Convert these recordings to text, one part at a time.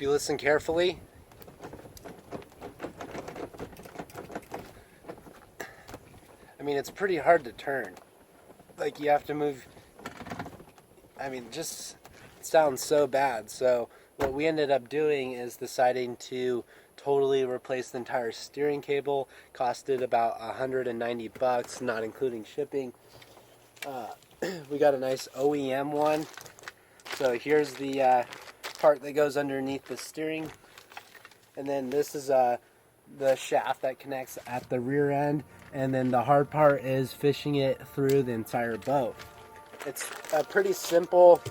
you listen carefully, I mean, it's pretty hard to turn. Like, you have to move, I mean, just it sounds so bad. So what we ended up doing is deciding to totally replace the entire steering cable. Costed about $190, not including shipping. We got a nice OEM one. So here's the part that goes underneath the steering, and then this is the shaft that connects at the rear end, and then the hard part is fishing it through the entire boat. It's a pretty simple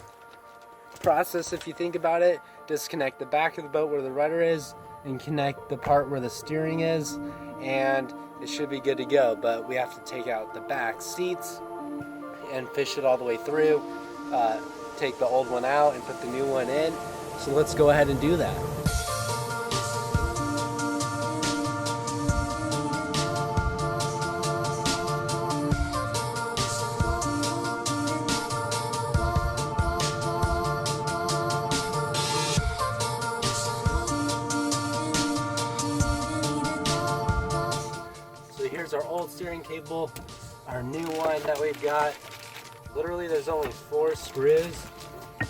process if you think about it. Disconnect the back of the boat where the rudder is and connect the part where the steering is, and it should be good to go. But we have to take out the back seats and fish it all the way through, take the old one out and put the new one in. So let's go ahead and do that. So here's our old steering cable, our new one that we've got. Literally there's only 4 screws,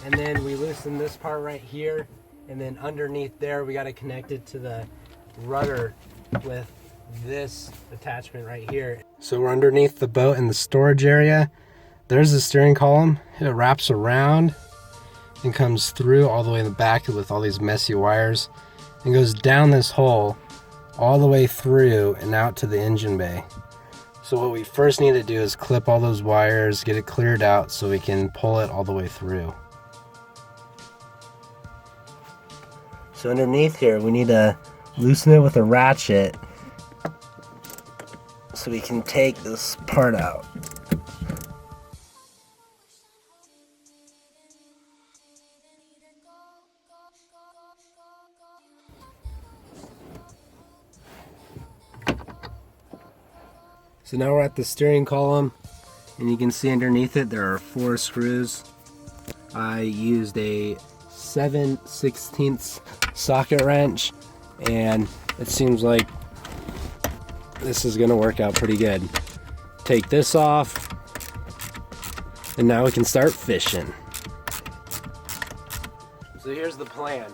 and then we loosen this part right here, and then underneath there we got to connect it to the rudder with this attachment right here. So we're underneath the boat in the storage area. There's the steering column. It wraps around and comes through all the way in the back with all these messy wires and goes down this hole all the way through and out to the engine bay. So what we first need to do is clip all those wires, get it cleared out so we can pull it all the way through. So underneath here, we need to loosen it with a ratchet so we can take this part out. So now we're at the steering column, and you can see underneath it there are 4 screws. I used a 7/16 socket wrench, and it seems like this is gonna work out pretty good. Take this off, and now we can start fishing. So here's the plan.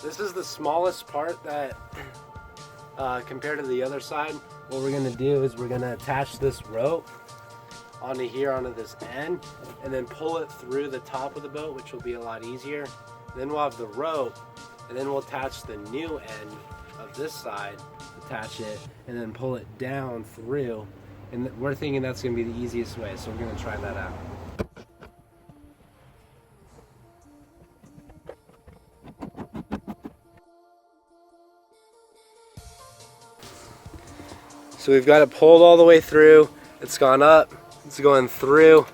This is the smallest part that compared to the other side. What we're gonna do is we're gonna attach this rope onto here, onto this end, and then pull it through the top of the boat, which will be a lot easier. Then we'll have the rope, and then we'll attach the new end of this side, attach it, and then pull it down through. And we're thinking that's gonna be the easiest way, so we're gonna try that out. So we've got it pulled all the way through. It's gone up, it's going through,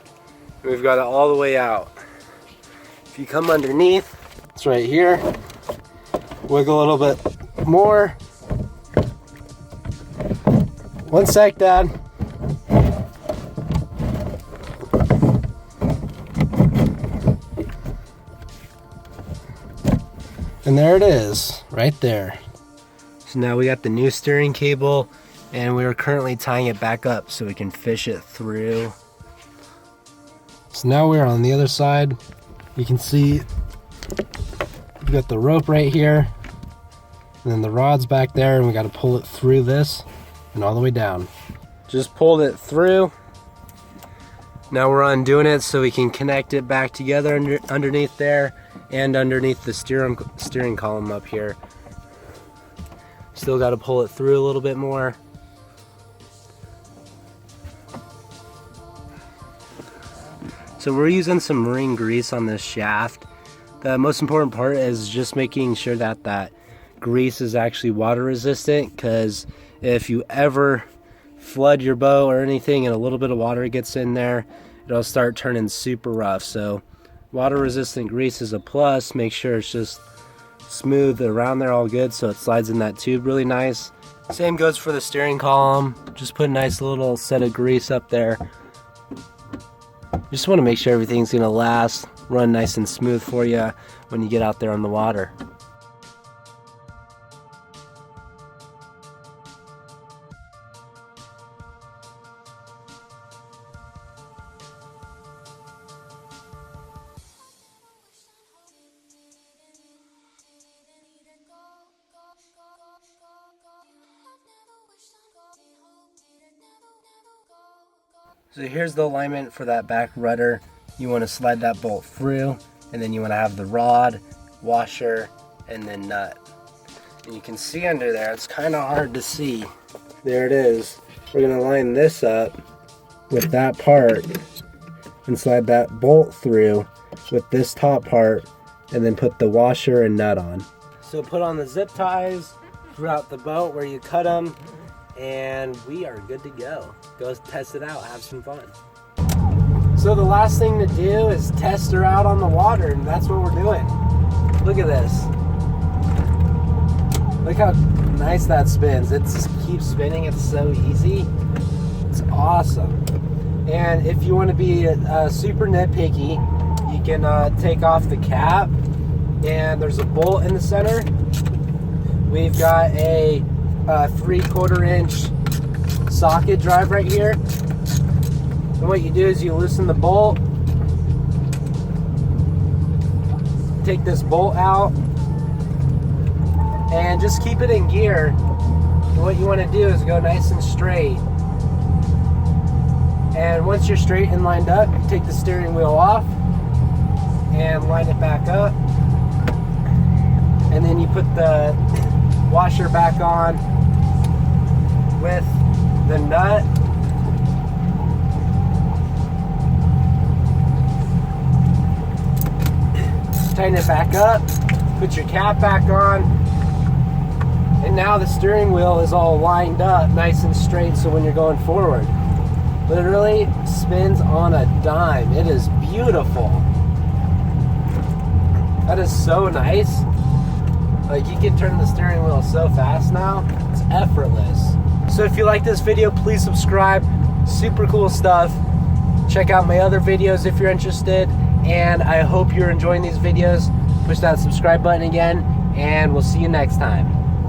and we've got it all the way out. If you come underneath, it's right here. Wiggle a little bit more. One sec, Dad. And there it is, right there. So now we got the new steering cable, and we are currently tying it back up so we can fish it through. So now we're on the other side. You can see we've got the rope right here, and then the rod's back there, and we got to pull it through this and all the way down. Just pulled it through. Now we're undoing it so we can connect it back together underneath there and underneath the steering column up here. Still got to pull it through a little bit more. So we're using some marine grease on this shaft. The most important part is just making sure that that grease is actually water resistant, because if you ever flood your boat or anything and a little bit of water gets in there, it'll start turning super rough. So water resistant grease is a plus. Make sure it's just smooth around there, all good, so it slides in that tube really nice. Same goes for the steering column. Just put a nice little set of grease up there. Just want to make sure everything's gonna last, run nice and smooth for you when you get out there on the water. So here's the alignment for that back rudder. You want to slide that bolt through, and then you want to have the rod, washer, and then nut. And you can see under there, it's kind of hard to see. There it is. We're going to line this up with that part and slide that bolt through with this top part, and then put the washer and nut on. So put on the zip ties throughout the boat where you cut them, and we are good to go. Go test it out, have some fun. So the last thing to do is test her out on the water, and that's what we're doing. Look at this. Look how nice that spins. It just keeps spinning, it's so easy. It's awesome. And if you want to be super nitpicky, you can take off the cap, and there's a bolt in the center. We've got a 3/4 inch socket drive right here. And what you do is you loosen the bolt, take this bolt out, and just keep it in gear. And what you want to do is go nice and straight. And once you're straight and lined up, you take the steering wheel off and line it back up. And then you put the washer back on with the nut. Tighten it back up, put your cap back on, and now the steering wheel is all lined up nice and straight, so when you're going forward, literally spins on a dime. It is beautiful. That is so nice. Like, you can turn the steering wheel so fast now, it's effortless. So if you like this video, please subscribe. Super cool stuff. Check out my other videos if you're interested, and I hope you're enjoying these videos. Push that subscribe button again, and we'll see you next time.